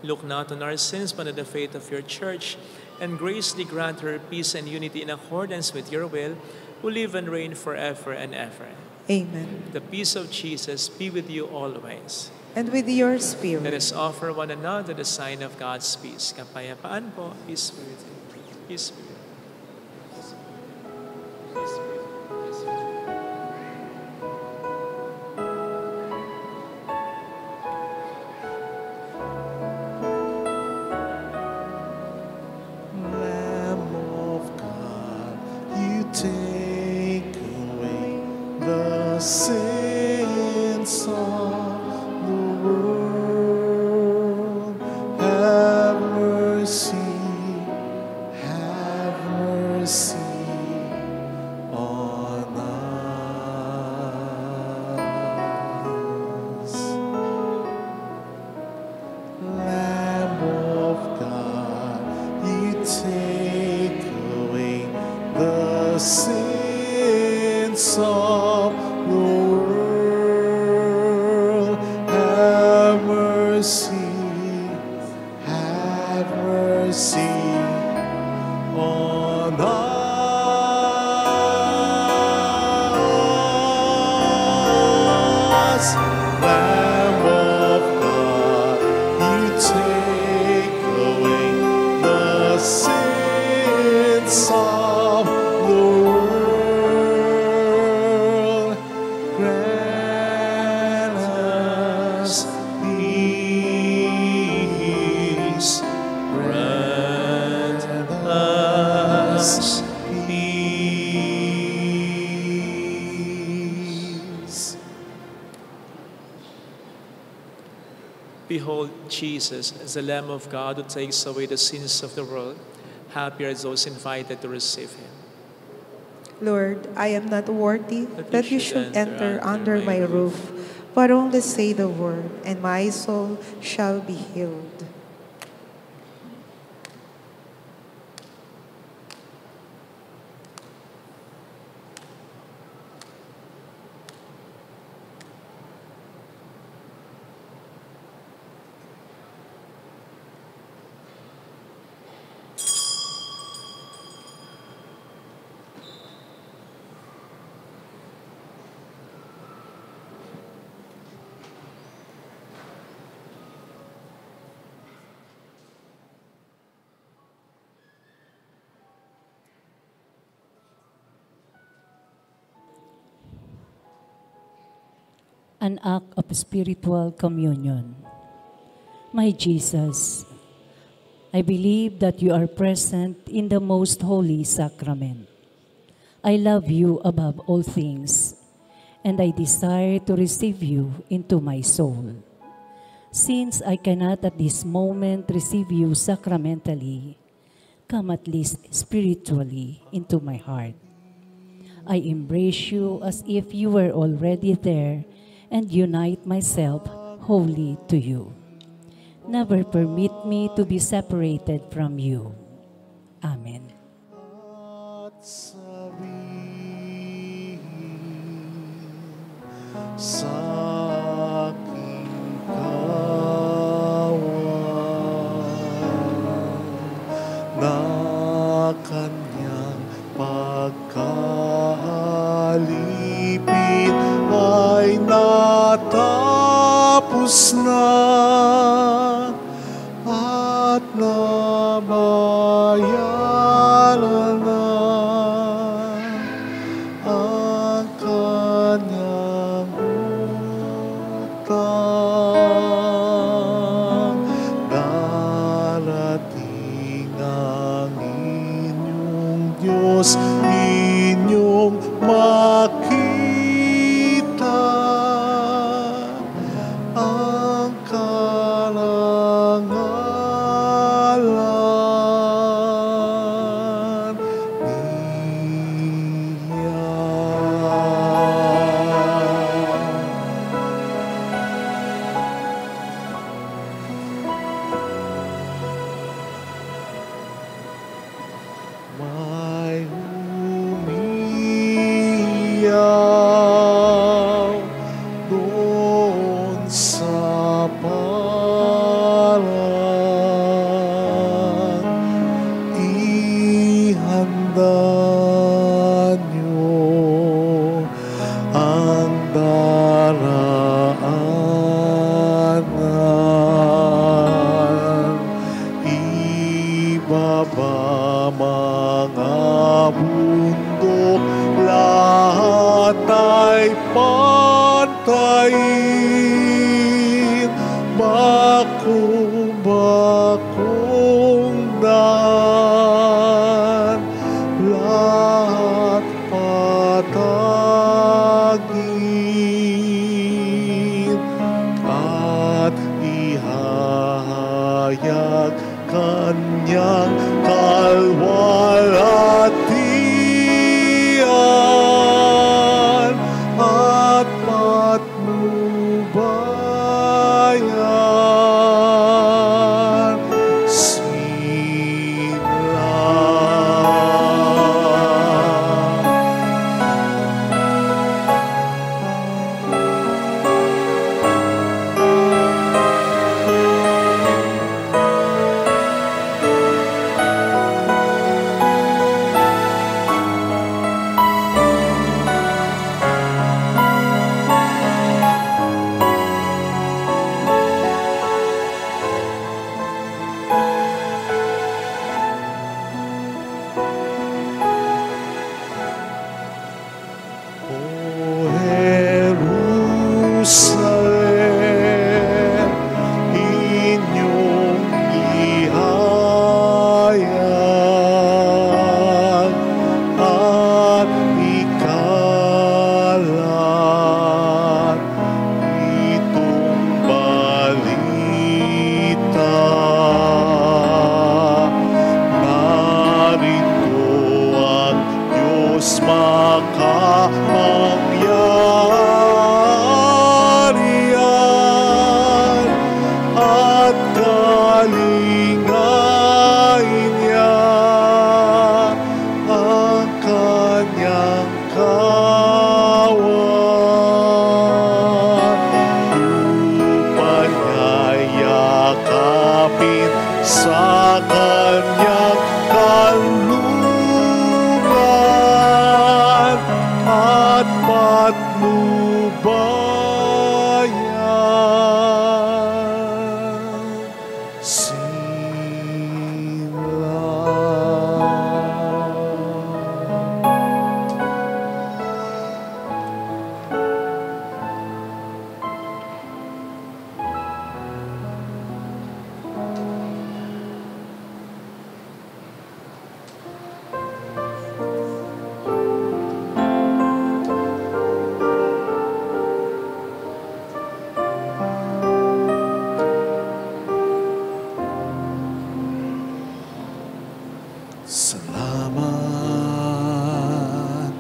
look not on our sins, but on the faith of your church, and graciously grant her peace and unity in accordance with your will, who live and reign forever and ever. Amen. The peace of Jesus be with you always. and with your Let spirit. us offer one another the sign of God's peace. Kapayapaan po, peace be with you. Peace be with you. Peace be with you. Peace be with you. Lamb of God, you take away the sins of the world. Have mercy on us. Lamb of God, you take away the sins of the world. Have mercy on us. Lamb of God, you take away the sins of the world. Grant us peace. Grant us peace. Behold Jesus as the Lamb of God who takes away the sins of the world. Happy are those invited to receive him. Lord, I am not worthy That that you you should should enter enter under under my my roof, but only say the word, and my soul shall be healed. An act of spiritual communion. My Jesus, I believe that you are present in the most holy sacrament. I love you above all things, and I desire to receive you into my soul. Since I cannot at this moment receive you sacramentally, come at least spiritually into my heart. I embrace you as if you were already there and unite myself wholly to you. Never permit me to be separated from you. Amen. At sabihin sa aking kawan na kanyang pagkalipit ay natapos na at nabayaran na ang kanyang utang. Darating ang inyong Diyos, inyong makita ang karangalan akong daan, lahat patagin at ihahayag kanyang kalwalhatian at patnubayan sila. O Jerusalem, inyong ihayag at ikalat itong balita. Narito ang Diyos makapangyarihan at kalingain niya ang kanyang kawan. Lupa niya'y yakapin sa kanyang kanlungan at patnubayan Salamat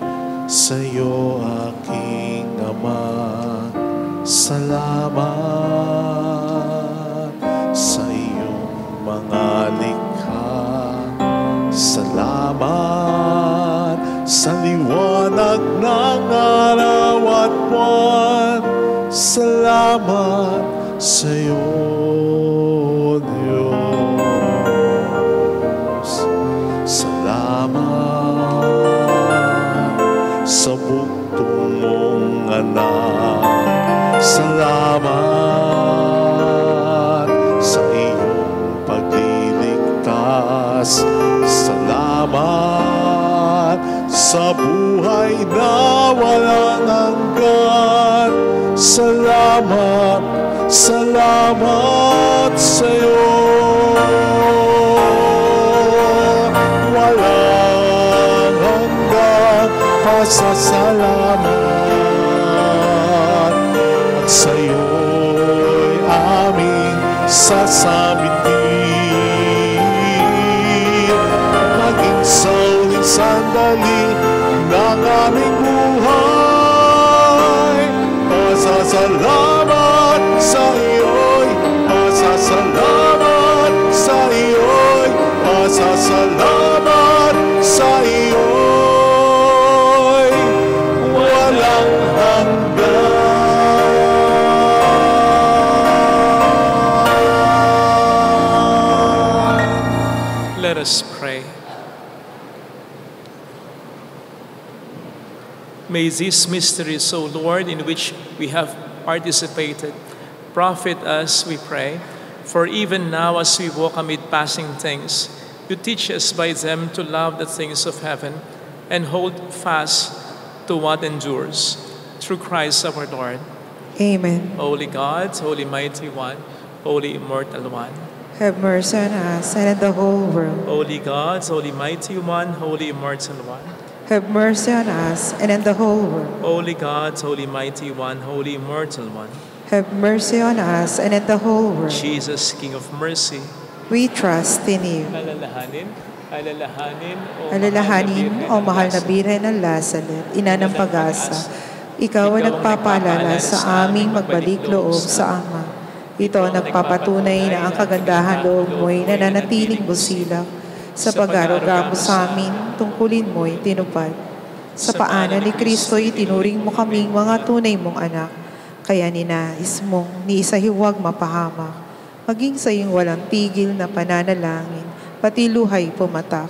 sa iyo, aking Ama. Salamat sa iyong mga likha. Salamat sa liwanag ng araw at buwan. Salamat sa iyo, Diyos. Salamat sa bugtong mong anak. Salamat sa iyong pagliligtas. Salamat sa buhay na walang hanggan. Salamat, salamat sa iyo. Walang hanggang pasasalamat at sa iyo'y aming sasamitin. Maging sa uling sandali ng aming buhay, pasasalamat sa iyo'y, pasasalamat sa iyo'y, pasasalamat sa iyo'y walang hanggan. Let us pray. May these mysteries, O Lord, in which we have participated, profit us, we pray. For even now, as we walk amid passing things, you teach us by them to love the things of heaven and hold fast to what endures. Through Christ our Lord. Amen. Holy God, Holy Mighty One, Holy Immortal One, have mercy on us and on the whole world. Holy God, Holy Mighty One, Holy Immortal One. Have mercy on us and on the whole world. Holy God, Holy Mighty One, Holy Immortal One. Have mercy on us and on the whole world. Jesus, King of Mercy. We trust in you. Alalahanin, Alalahanin, O mahal na Birhen ng Lazaret, ina ng pag-asa, ikaw ang nagpapaalala sa aming magbalik loob sa Ama. Ito ang nagpapatunay na ang kagandahan loob mo'y nananatiling busilak. Sa pag-aruga mo sa amin, tungkulin mo'y tinupad. Sa paanan ni Kristo'y tinuring mo kaming mga tunay mong anak. Kaya ninais mong ni isa hiwag mapahamak. Maging sa iyong walang tigil na pananalangin, pati luhay pumatak.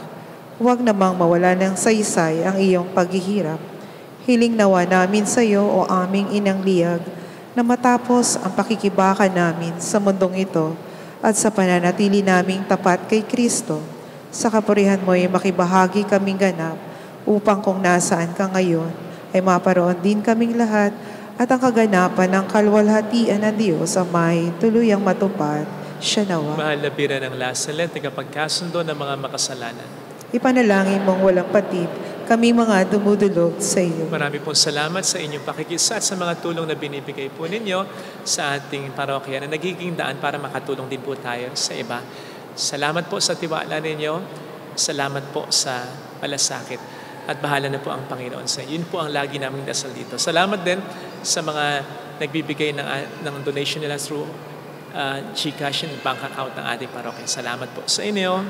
Huwag namang mawala ng saysay ang iyong paghihirap. Hiling nawa namin sa iyo o aming inang liyag, na matapos ang pakikibaka namin sa mundong ito at sa pananatili naming tapat kay Kristo, sa kapurihan mo ay makibahagi kaming ganap upang kung nasaan ka ngayon ay maparoon din kaming lahat at ang kaganapan ng kalwalhatian ng Diyos ang may tuluyang matupad siya nawa. Mahal na Birhen ng Lazaret, tagapagkasundo ng mga makasalanan. Ipanalangin mong walang patid kami mga dumudulog sa iyo. Marami pong salamat sa inyong pakikisa at sa mga tulong na binibigay po ninyo sa ating parokya na nagiging daan para makatulong din po tayo sa iba. Salamat po sa tiwala ninyo. Salamat po sa malasakit. At bahala na po ang Panginoon sa inyo. Yun po ang lagi naming dasal dito. Salamat din sa mga nagbibigay ng donation nila through GCash and bank account ng ating parokya. Salamat po sa inyo.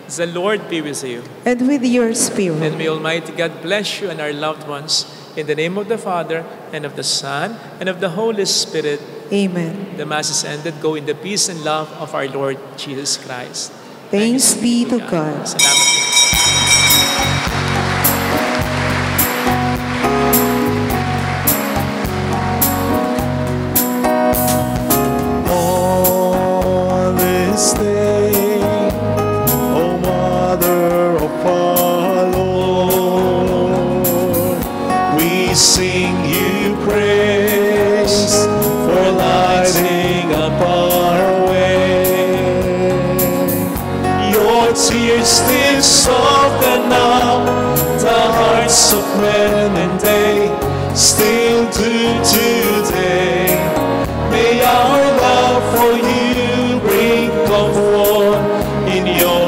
The Lord be with you. And with your spirit. And may Almighty God bless you and our loved ones. In the name of the Father, and of the Son, and of the Holy Spirit. Amen. The Mass is ended. Go in the peace and love of our Lord Jesus Christ. Thanks be to God. Salamat po. On this day, O Mother of our Lord, we sing you praise for lighting up our way. Your tears did soften now the hearts of men, and they still do today. May our love for you bring comfort in your